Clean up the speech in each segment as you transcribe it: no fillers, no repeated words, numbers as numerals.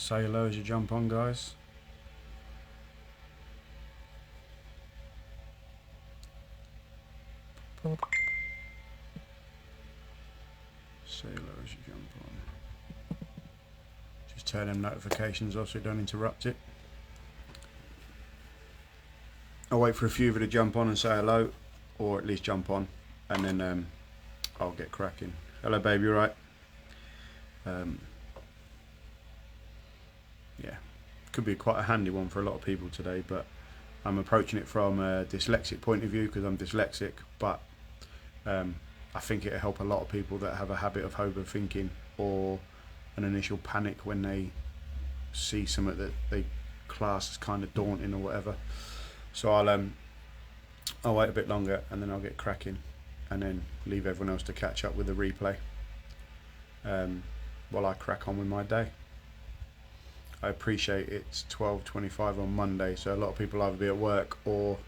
Say hello as you jump on, guys. Say hello as you jump on. Just turn them notifications off so you don't interrupt it. I'll wait for a few of you to jump on and say hello, or at least jump on, and then I'll get cracking. Hello, baby, you right? Yeah, could be quite a handy one for a lot of people today, but I'm approaching it from a dyslexic point of view because I'm dyslexic, but I think it'll help a lot of people that have a habit of overthinking or an initial panic when they see something that they class as kind of daunting or whatever. So I'll wait a bit longer and then I'll get cracking and then leave everyone else to catch up with the replay while I crack on with my day. I appreciate it's 12:25 on Monday, so a lot of people either be at work or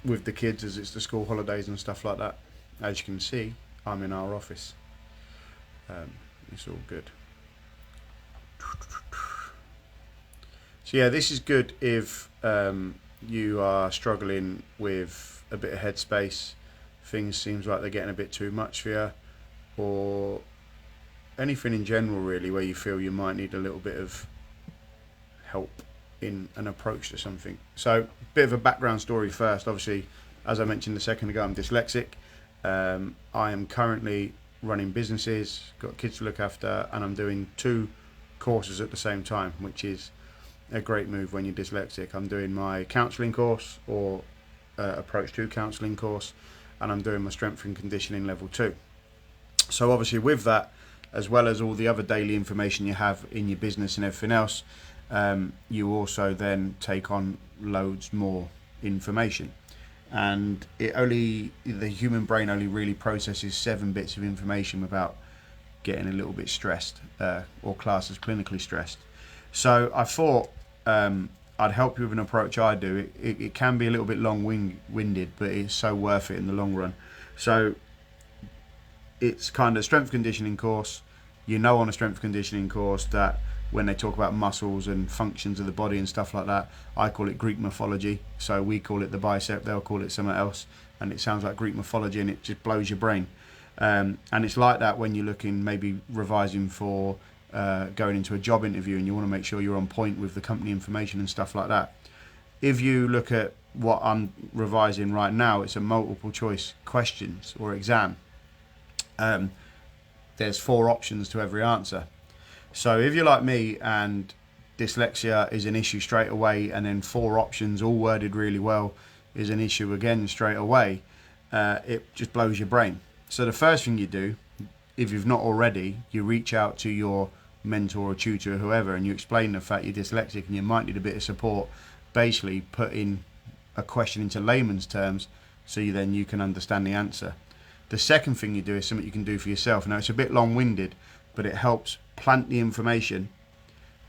with the kids as it's the school holidays and stuff like that. As you can see, I'm in our office. It's all good. So yeah, this is good if you are struggling with a bit of headspace, things seems like they're getting a bit too much for you, or anything in general really where you feel you might need a little bit of help in an approach to something. So, bit of a background story first. Obviously, as I mentioned a second ago, I'm dyslexic. I am currently running businesses, got kids to look after, and I'm doing 2 courses at the same time, which is a great move when you're dyslexic. I'm doing my counselling course, or approach to counselling course, and I'm doing my strength and conditioning level 2. So obviously with that, as well as all the other daily information you have in your business and everything else, you also then take on loads more information. And the human brain only really processes 7 bits of information without getting a little bit stressed, or classed as clinically stressed. So I thought I'd help you with an approach I do. It can be a little bit long-winded, but it's so worth it in the long run. So it's kind of strength conditioning course. You know, on a strength conditioning course that when they talk about muscles and functions of the body and stuff like that, I call it Greek mythology. So we call it the bicep, they'll call it something else, and it sounds like Greek mythology and it just blows your brain. And it's like that when you're looking, maybe revising for going into a job interview and you want to make sure you're on point with the company information and stuff like that. If you look at what I'm revising right now, it's a multiple choice questions or exam. There's 4 options to every answer. So if you're like me and dyslexia is an issue straight away, and then 4 options all worded really well is an issue again straight away, it just blows your brain. So the first thing you do, if you've not already, you reach out to your mentor or tutor or whoever and you explain the fact you're dyslexic and you might need a bit of support, basically putting a question into layman's terms so you can understand the answer. The second thing you do is something you can do for yourself. Now, it's a bit long-winded, but it helps plant the information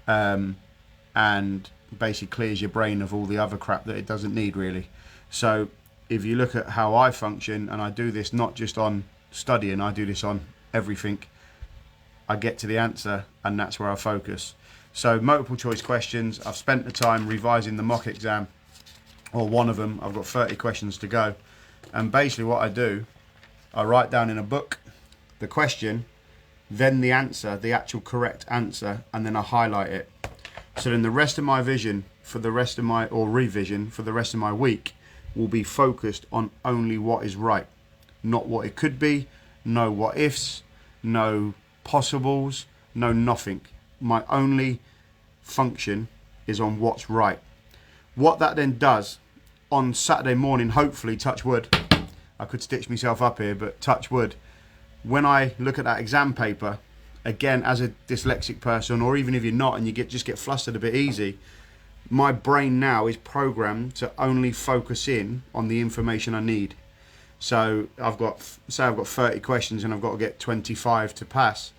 and basically clears your brain of all the other crap that it doesn't need, really. So if you look at how I function, and I do this not just on studying, I do this on everything, I get to the answer, and that's where I focus. So multiple choice questions. I've spent the time revising the mock exam, or one of them. I've got 30 questions to go. And basically what I do, I write down in a book the question, then the answer, the actual correct answer, and then I highlight it. So then the rest of my vision for the rest of my, or revision for the rest of my week, will be focused on only what is right. Not what it could be, no what ifs, no possibles, no nothing. My only function is on what's right. What that then does, on Saturday morning, hopefully, touch wood, I could stitch myself up here, but touch wood, when I look at that exam paper, again, as a dyslexic person, or even if you're not and you just get flustered a bit easy, my brain now is programmed to only focus in on the information I need. So I've got 30 questions and I've got to get 25 to pass.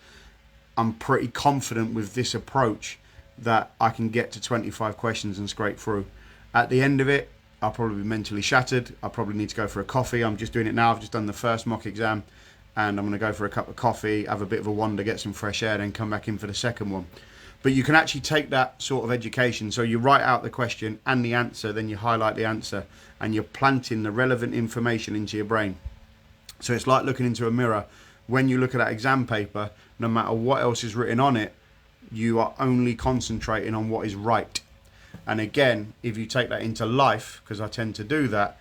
I'm pretty confident with this approach that I can get to 25 questions and scrape through. At the end of it, I'll probably be mentally shattered. I'll probably need to go for a coffee. I'm just doing it now. I've just done the first mock exam and I'm going to go for a cup of coffee, have a bit of a wander, get some fresh air, then come back in for the second one. But you can actually take that sort of education. So you write out the question and the answer, then you highlight the answer, and you're planting the relevant information into your brain. So it's like looking into a mirror. When you look at that exam paper, no matter what else is written on it, you are only concentrating on what is right. And again, if you take that into life, because I tend to do that,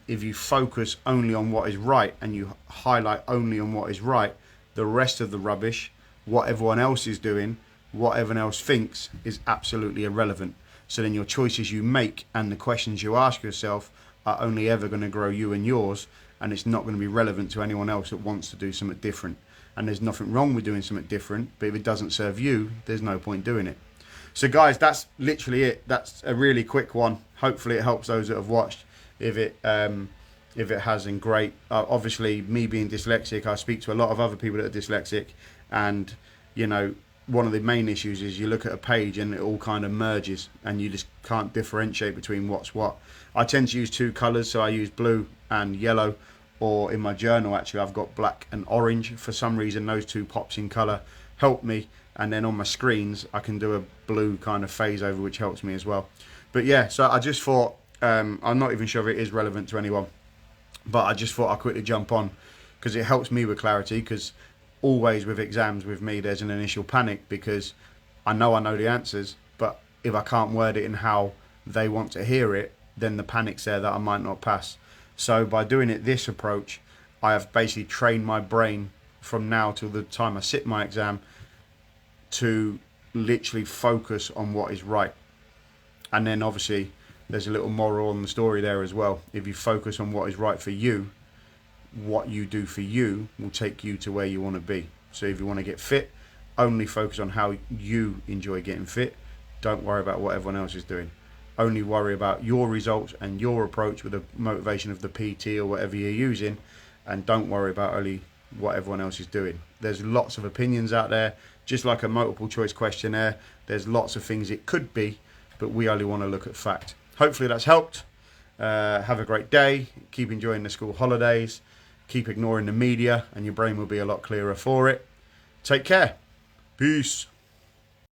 if you focus only on what is right and you highlight only on what is right, the rest of the rubbish, what everyone else is doing, what everyone else thinks, is absolutely irrelevant. So then your choices you make and the questions you ask yourself are only ever going to grow you and yours, and it's not going to be relevant to anyone else that wants to do something different. And there's nothing wrong with doing something different, but if it doesn't serve you, there's no point doing it. So guys, that's literally it. That's a really quick one. Hopefully it helps those that have watched. If it hasn't, great. Obviously, me being dyslexic, I speak to a lot of other people that are dyslexic, and you know, one of the main issues is you look at a page and it all kind of merges and you just can't differentiate between what's what. I tend to use two colours, so I use blue and yellow, or in my journal actually I've got black and orange. For some reason those two pops in colour help me, and then on my screens I can do a blue kind of phase over, which helps me as well. But yeah, so I just thought, I'm not even sure if it is relevant to anyone, but I just thought I'd quickly jump on because it helps me with clarity. Because always with exams with me there's an initial panic because I know the answers, but if I can't word it in how they want to hear it, then the panic's there that I might not pass. So by doing it this approach, I have basically trained my brain from now till the time I sit my exam to literally focus on what is right. And then obviously there's a little moral on the story there as well. If you focus on what is right for you, what you do for you will take you to where you want to be. So if you want to get fit, only focus on how you enjoy getting fit. Don't worry about what everyone else is doing. Only worry about your results and your approach with the motivation of the PT or whatever you're using, and don't worry about only what everyone else is doing. There's lots of opinions out there, just like a multiple choice questionnaire. There's lots of things it could be, but we only want to look at fact. Hopefully that's helped. Have a great day. Keep enjoying the school holidays. Keep ignoring the media and your brain will be a lot clearer for it. Take care. Peace.